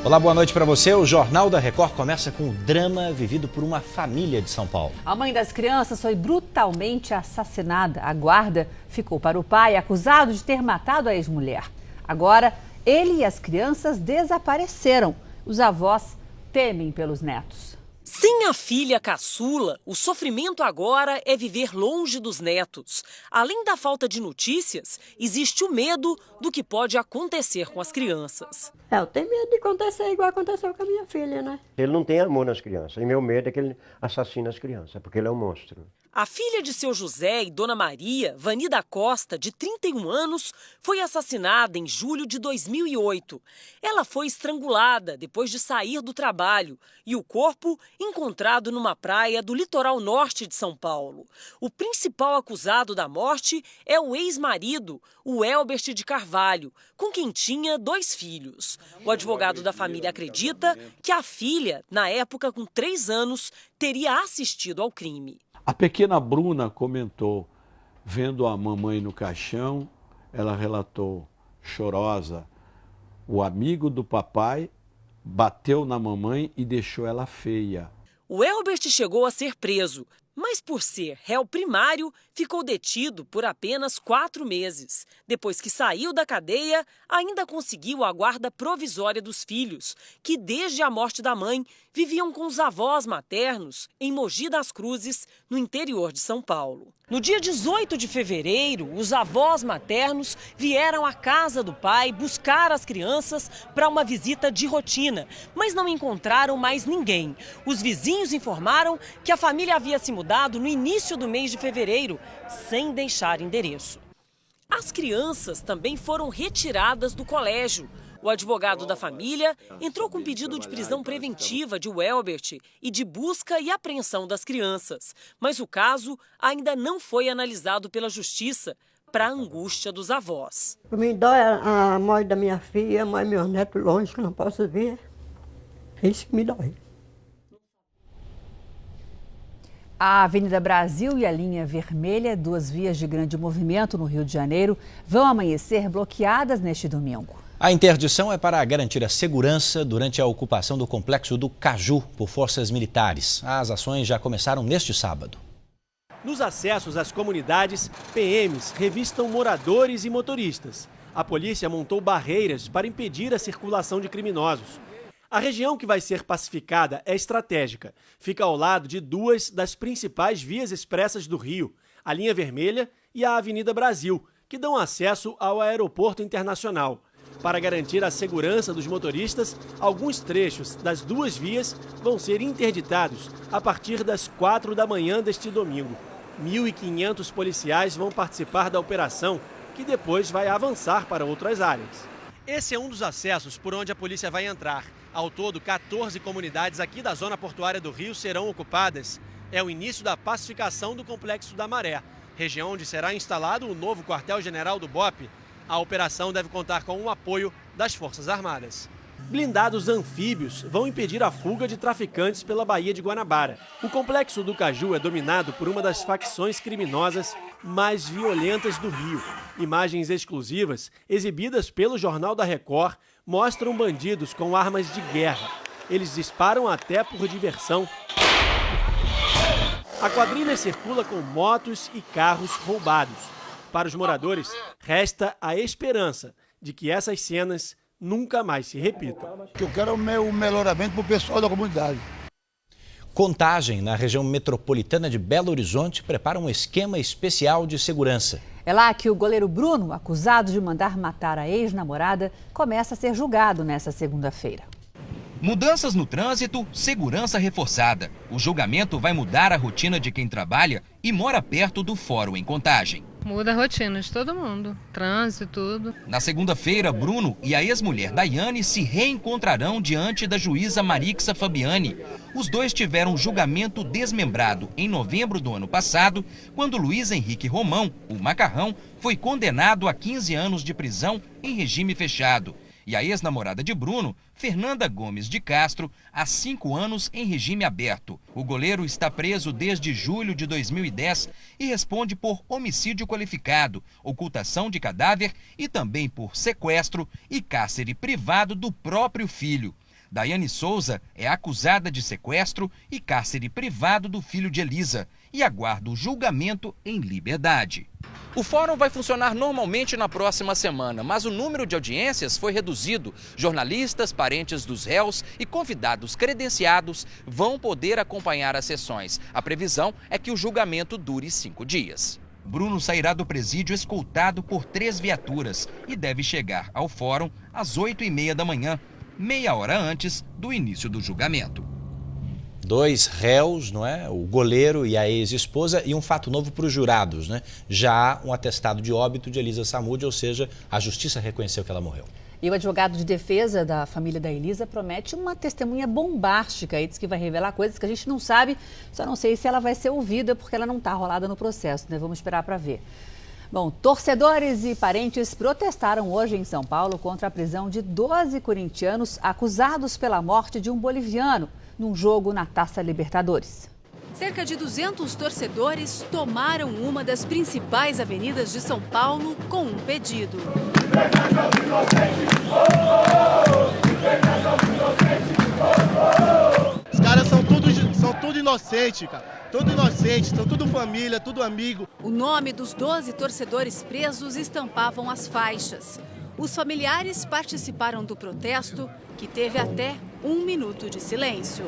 Olá, boa noite para você. O Jornal da Record começa com o drama vivido por uma família de São Paulo. A mãe das crianças foi brutalmente assassinada. A guarda ficou para o pai, acusado de ter matado a ex-mulher. Agora, ele e as crianças desapareceram. Os avós temem pelos netos. Sem a filha caçula, o sofrimento agora é viver longe dos netos. Além da falta de notícias, existe o medo do que pode acontecer com as crianças. Eu tenho medo de acontecer igual aconteceu com a minha filha, né? Ele não tem amor nas crianças. E meu medo é que ele assassine as crianças, porque ele é um monstro. A filha de seu José e Dona Maria, Vani da Costa, de 31 anos, foi assassinada em julho de 2008. Ela foi estrangulada depois de sair do trabalho e o corpo encontrado numa praia do litoral norte de São Paulo. O principal acusado da morte é o ex-marido, o Elbert de Carvalho, com quem tinha 2 filhos. O advogado da família acredita que a filha, na época com 3 anos, teria assistido ao crime. A pequena Bruna comentou, vendo a mamãe no caixão, ela relatou, chorosa, o amigo do papai bateu na mamãe e deixou ela feia. O Elbert chegou a ser preso, mas por ser réu primário, ficou detido por apenas 4 meses. Depois que saiu da cadeia, ainda conseguiu a guarda provisória dos filhos, que desde a morte da mãe viviam com os avós maternos em Mogi das Cruzes, no interior de São Paulo. No dia 18 de fevereiro, os avós maternos vieram à casa do pai buscar as crianças para uma visita de rotina, mas não encontraram mais ninguém. Os vizinhos informaram que a família havia se mudado no início do mês de fevereiro, sem deixar endereço. As crianças também foram retiradas do colégio. O advogado da família entrou com pedido de prisão preventiva de Elbert e de busca e apreensão das crianças. Mas o caso ainda não foi analisado pela justiça, para a angústia dos avós. Me dói a morte da minha filha, a mãe do meu neto longe, que eu não posso ver. É isso que me dói. A Avenida Brasil e a linha vermelha, 2 vias de grande movimento no Rio de Janeiro, vão amanhecer bloqueadas neste domingo. A interdição é para garantir a segurança durante a ocupação do complexo do Caju por forças militares. As ações já começaram neste sábado. Nos acessos às comunidades, PMs revistam moradores e motoristas. A polícia montou barreiras para impedir a circulação de criminosos. A região que vai ser pacificada é estratégica. Fica ao lado de 2 das principais vias expressas do Rio, a linha vermelha e a Avenida Brasil, que dão acesso ao aeroporto internacional. Para garantir a segurança dos motoristas, alguns trechos das 2 vias vão ser interditados a partir das 4 da manhã deste domingo. 1.500 policiais vão participar da operação, que depois vai avançar para outras áreas. Esse é um dos acessos por onde a polícia vai entrar. Ao todo, 14 comunidades aqui da zona portuária do Rio serão ocupadas. É o início da pacificação do Complexo da Maré, região onde será instalado o novo quartel-general do BOPE. A operação deve contar com o apoio das Forças Armadas. Blindados anfíbios vão impedir a fuga de traficantes pela Baía de Guanabara. O Complexo do Caju é dominado por uma das facções criminosas mais violentas do Rio. Imagens exclusivas, exibidas pelo Jornal da Record, mostram bandidos com armas de guerra. Eles disparam até por diversão. A quadrilha circula com motos e carros roubados. Para os moradores, resta a esperança de que essas cenas nunca mais se repitam. Eu quero o meu melhoramento para o pessoal da comunidade. Contagem, na região metropolitana de Belo Horizonte, prepara um esquema especial de segurança. É lá que o goleiro Bruno, acusado de mandar matar a ex-namorada, começa a ser julgado nesta segunda-feira. Mudanças no trânsito, segurança reforçada. O julgamento vai mudar a rotina de quem trabalha e mora perto do fórum em Contagem. Muda a rotina de todo mundo, trânsito, tudo. Na segunda-feira, Bruno e a ex-mulher Daiane se reencontrarão diante da juíza Marixa Fabiani. Os dois tiveram julgamento desmembrado em novembro do ano passado, quando Luiz Henrique Romão, o Macarrão, foi condenado a 15 anos de prisão em regime fechado. E a ex-namorada de Bruno, Fernanda Gomes de Castro, há 5 anos em regime aberto. O goleiro está preso desde julho de 2010 e responde por homicídio qualificado, ocultação de cadáver e também por sequestro e cárcere privado do próprio filho. Daiane Souza é acusada de sequestro e cárcere privado do filho de Elisa e aguarda o julgamento em liberdade. O fórum vai funcionar normalmente na próxima semana, mas o número de audiências foi reduzido. Jornalistas, parentes dos réus e convidados credenciados vão poder acompanhar as sessões. A previsão é que o julgamento dure 5 dias. Bruno sairá do presídio escoltado por 3 viaturas e deve chegar ao fórum às 8h30 da manhã, meia hora antes do início do julgamento. 2 réus, não é? O goleiro e a ex-esposa, e um fato novo para os jurados, né? Já um atestado de óbito de Elisa Samúdio, ou seja, a justiça reconheceu que ela morreu. E o advogado de defesa da família da Elisa promete uma testemunha bombástica. Ele diz que vai revelar coisas que a gente não sabe, só não sei se ela vai ser ouvida porque ela não está rolada no processo, né? Vamos esperar para ver. Bom, torcedores e parentes protestaram hoje em São Paulo contra a prisão de 12 corintianos acusados pela morte de um boliviano num jogo na Taça Libertadores. Cerca de 200 torcedores tomaram uma das principais avenidas de São Paulo com um pedido. Os caras são tudo inocentes, cara. Tudo inocente, são tudo família, tudo amigo. O nome dos 12 torcedores presos estampavam as faixas. Os familiares participaram do protesto, que teve até 1 minuto de silêncio.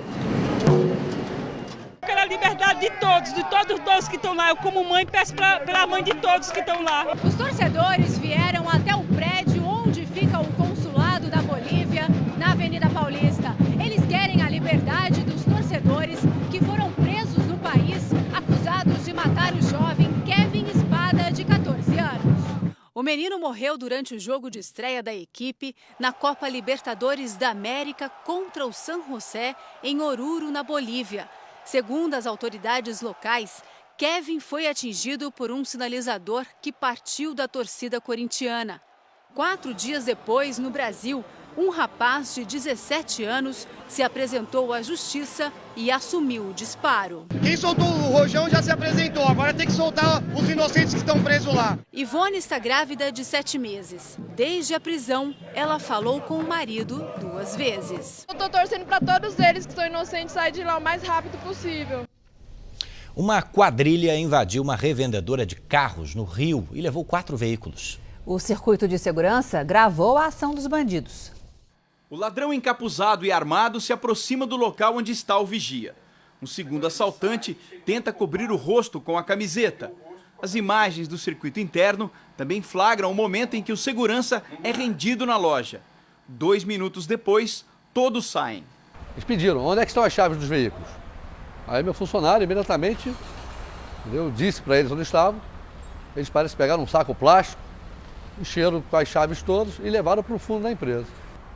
Pela liberdade de todos que estão lá. Eu, como mãe, peço pela mãe de todos que estão lá. Os torcedores vieram até o prédio onde fica o consulado da Bolívia, na Avenida Paulista. Eles querem a liberdade dos torcedores que foram presos no país, acusados de matar o jovem Kevin Espada, de 14 anos. O menino morreu durante o jogo de estreia da equipe na Copa Libertadores da América contra o San José, em Oruro, na Bolívia. Segundo as autoridades locais, Kevin foi atingido por um sinalizador que partiu da torcida corintiana. 4 dias depois, no Brasil, um rapaz de 17 anos se apresentou à justiça e assumiu o disparo. Quem soltou o rojão já se apresentou, agora tem que soltar os inocentes que estão presos lá. Ivone está grávida de 7 meses. Desde a prisão, ela falou com o marido 2 vezes. Eu estou torcendo para todos eles que estão inocentes sair de lá o mais rápido possível. Uma quadrilha invadiu uma revendedora de carros no Rio e levou 4 veículos. O circuito de segurança gravou a ação dos bandidos. O ladrão encapuzado e armado se aproxima do local onde está o vigia. Um segundo assaltante tenta cobrir o rosto com a camiseta. As imagens do circuito interno também flagram o momento em que o segurança é rendido na loja. 2 minutos depois, todos saem. Eles pediram, onde é que estão as chaves dos veículos? Aí meu funcionário imediatamente disse para eles onde estavam. Eles parecem pegar um saco plástico, encheram com as chaves todas e levaram para o fundo da empresa.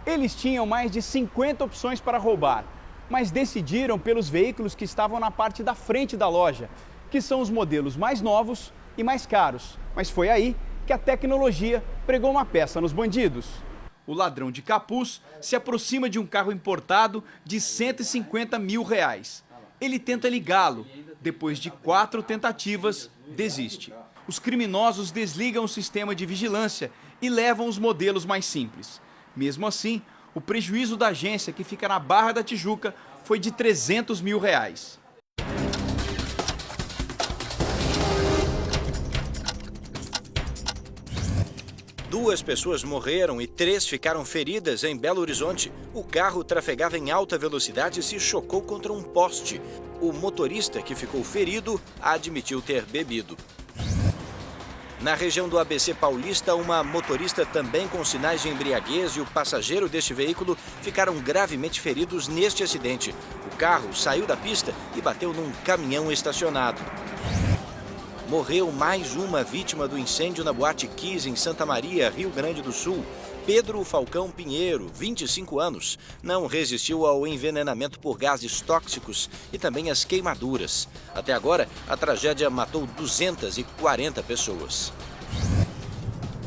Eles tinham mais de 50 opções para roubar, mas decidiram pelos veículos que estavam na parte da frente da loja, que são os modelos mais novos e mais caros. Mas foi aí que a tecnologia pregou uma peça nos bandidos. O ladrão de capuz se aproxima de um carro importado de R$150 mil. Ele tenta ligá-lo. Depois de 4 tentativas, desiste. Os criminosos desligam o sistema de vigilância e levam os modelos mais simples. Mesmo assim, o prejuízo da agência, que fica na Barra da Tijuca, foi de R$300 mil. 2 pessoas morreram e 3 ficaram feridas em Belo Horizonte. O carro trafegava em alta velocidade e se chocou contra um poste. O motorista, que ficou ferido, admitiu ter bebido. Na região do ABC Paulista, uma motorista também com sinais de embriaguez e o passageiro deste veículo ficaram gravemente feridos neste acidente. O carro saiu da pista e bateu num caminhão estacionado. Morreu mais uma vítima do incêndio na Boate Kiss, em Santa Maria, Rio Grande do Sul. Pedro Falcão Pinheiro, 25 anos, não resistiu ao envenenamento por gases tóxicos e também às queimaduras. Até agora, a tragédia matou 240 pessoas.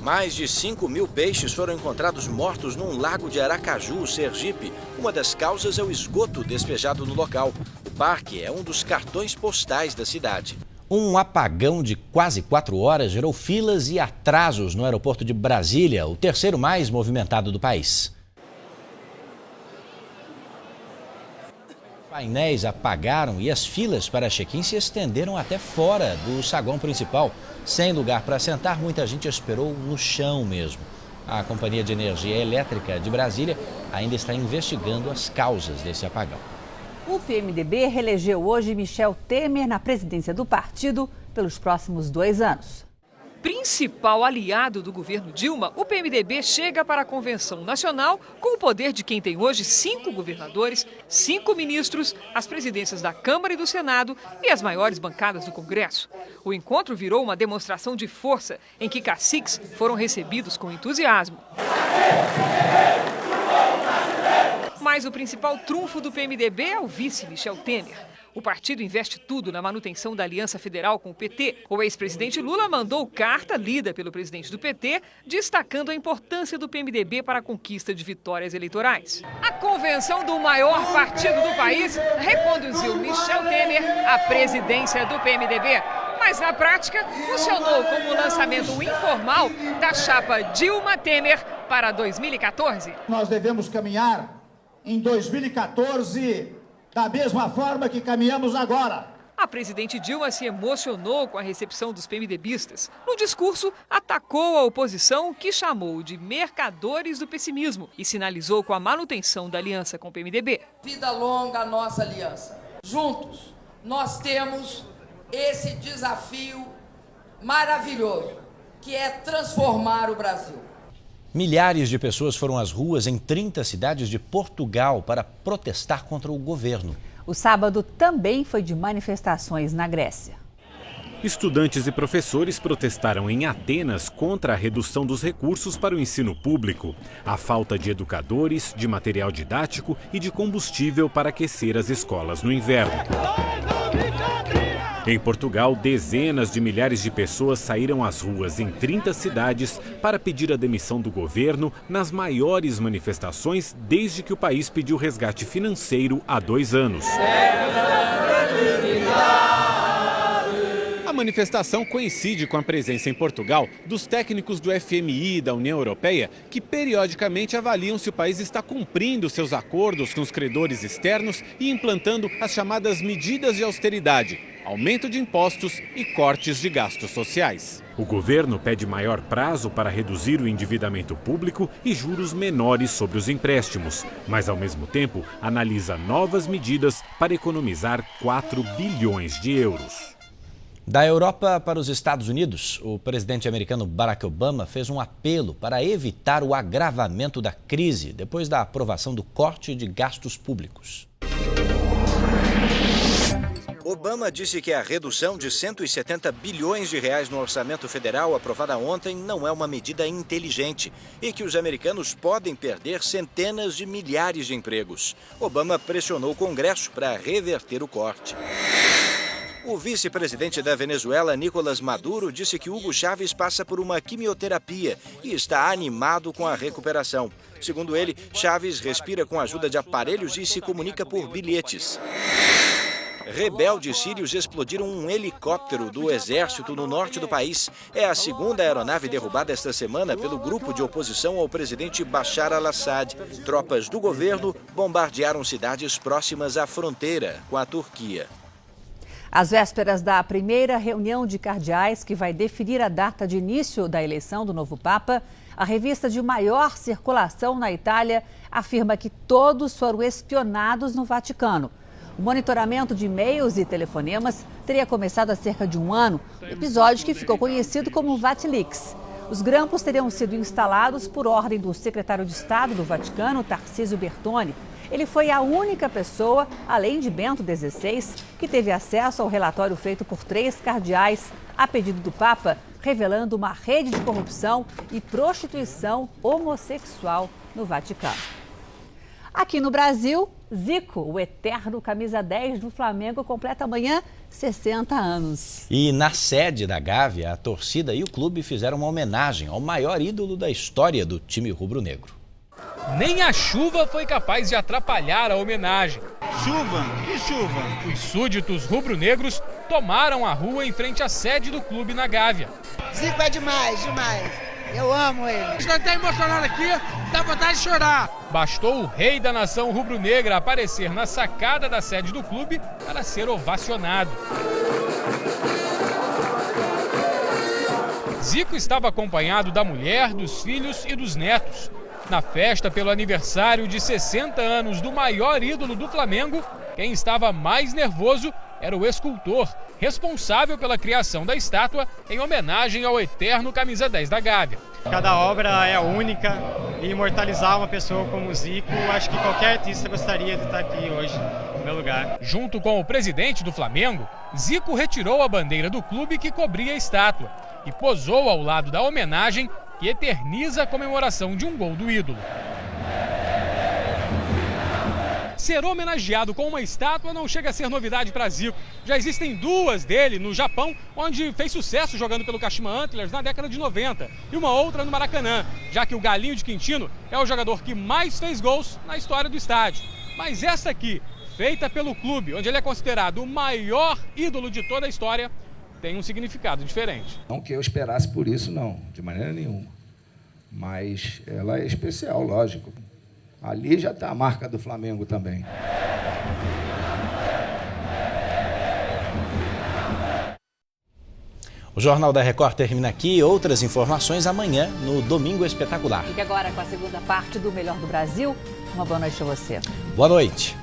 Mais de 5 mil peixes foram encontrados mortos num lago de Aracaju, Sergipe. Uma das causas é o esgoto despejado no local. O parque é um dos cartões postais da cidade. Um apagão de quase 4 horas gerou filas e atrasos no aeroporto de Brasília, o terceiro mais movimentado do país. Painéis apagaram e as filas para check-in se estenderam até fora do saguão principal. Sem lugar para sentar, muita gente esperou no chão mesmo. A Companhia de Energia Elétrica de Brasília ainda está investigando as causas desse apagão. O PMDB reelegeu hoje Michel Temer na presidência do partido pelos próximos 2 anos. Principal aliado do governo Dilma, o PMDB chega para a Convenção Nacional com o poder de quem tem hoje 5 governadores, 5 ministros, as presidências da Câmara e do Senado e as maiores bancadas do Congresso. O encontro virou uma demonstração de força em que caciques foram recebidos com entusiasmo. Mas o principal trunfo do PMDB é o vice Michel Temer. O partido investe tudo na manutenção da aliança federal com o PT. O ex-presidente Lula mandou carta lida pelo presidente do PT, destacando a importância do PMDB para a conquista de vitórias eleitorais. A convenção do maior partido do país reconduziu Michel Temer à presidência do PMDB. Mas na prática, funcionou como o lançamento informal da chapa Dilma Temer para 2014. Nós devemos caminhar em 2014 da mesma forma que caminhamos agora. A presidente Dilma se emocionou com a recepção dos PMDBistas. No discurso, atacou a oposição, que chamou de mercadores do pessimismo, e sinalizou com a manutenção da aliança com o PMDB. Vida longa a nossa aliança. Juntos, nós temos esse desafio maravilhoso, que é transformar o Brasil. Milhares de pessoas foram às ruas em 30 cidades de Portugal para protestar contra o governo. O sábado também foi de manifestações na Grécia. Estudantes e professores protestaram em Atenas contra a redução dos recursos para o ensino público, a falta de educadores, de material didático e de combustível para aquecer as escolas no inverno. Em Portugal, dezenas de milhares de pessoas saíram às ruas em 30 cidades para pedir a demissão do governo nas maiores manifestações desde que o país pediu resgate financeiro há 2 anos. A manifestação coincide com a presença em Portugal dos técnicos do FMI e da União Europeia, que periodicamente avaliam se o país está cumprindo seus acordos com os credores externos e implantando as chamadas medidas de austeridade, aumento de impostos e cortes de gastos sociais. O governo pede maior prazo para reduzir o endividamento público e juros menores sobre os empréstimos, mas ao mesmo tempo analisa novas medidas para economizar 4 bilhões de euros. Da Europa para os Estados Unidos, o presidente americano Barack Obama fez um apelo para evitar o agravamento da crise depois da aprovação do corte de gastos públicos. Obama disse que a redução de 170 bilhões de reais no orçamento federal aprovada ontem não é uma medida inteligente e que os americanos podem perder centenas de milhares de empregos. Obama pressionou o Congresso para reverter o corte. O vice-presidente da Venezuela, Nicolás Maduro, disse que Hugo Chávez passa por uma quimioterapia e está animado com a recuperação. Segundo ele, Chávez respira com a ajuda de aparelhos e se comunica por bilhetes. Rebeldes sírios explodiram um helicóptero do exército no norte do país. É a segunda aeronave derrubada esta semana pelo grupo de oposição ao presidente Bashar al-Assad. Tropas do governo bombardearam cidades próximas à fronteira com a Turquia. Às vésperas da primeira reunião de cardeais que vai definir a data de início da eleição do novo Papa, a revista de maior circulação na Itália afirma que todos foram espionados no Vaticano. O monitoramento de e-mails e telefonemas teria começado há cerca de 1 ano, episódio que ficou conhecido como Vatileaks. Os grampos teriam sido instalados por ordem do secretário de Estado do Vaticano, Tarcísio Bertoni. Ele foi a única pessoa, além de Bento XVI, que teve acesso ao relatório feito por 3 cardeais, a pedido do Papa, revelando uma rede de corrupção e prostituição homossexual no Vaticano. Aqui no Brasil, Zico, o eterno camisa 10 do Flamengo, completa amanhã 60 anos. E na sede da Gávea, a torcida e o clube fizeram uma homenagem ao maior ídolo da história do time rubro-negro. Nem a chuva foi capaz de atrapalhar a homenagem. Chuva? Que chuva? Os súditos rubro-negros tomaram a rua em frente à sede do clube na Gávea. Zico é demais, demais. Eu amo ele. Estou até emocionado aqui, dá vontade de chorar. Bastou o rei da nação rubro-negra aparecer na sacada da sede do clube para ser ovacionado. Zico estava acompanhado da mulher, dos filhos e dos netos. Na festa pelo aniversário de 60 anos do maior ídolo do Flamengo, quem estava mais nervoso era o escultor, responsável pela criação da estátua em homenagem ao eterno camisa 10 da Gávea. Cada obra é única e imortalizar uma pessoa como o Zico, acho que qualquer artista gostaria de estar aqui hoje no meu lugar. Junto com o presidente do Flamengo, Zico retirou a bandeira do clube que cobria a estátua e posou ao lado da homenagem que eterniza a comemoração de um gol do ídolo. Ser homenageado com uma estátua não chega a ser novidade para Zico. Já existem duas dele no Japão, onde fez sucesso jogando pelo Kashima Antlers na década de 90, e uma outra no Maracanã, já que o Galinho de Quintino é o jogador que mais fez gols na história do estádio. Mas essa aqui, feita pelo clube, onde ele é considerado o maior ídolo de toda a história, tem um significado diferente. Não que eu esperasse por isso, não, de maneira nenhuma. Mas ela é especial, lógico. Ali já está a marca do Flamengo também. O Jornal da Record termina aqui. Outras informações amanhã no Domingo Espetacular. Fique agora com a segunda parte do Melhor do Brasil. Uma boa noite a você. Boa noite.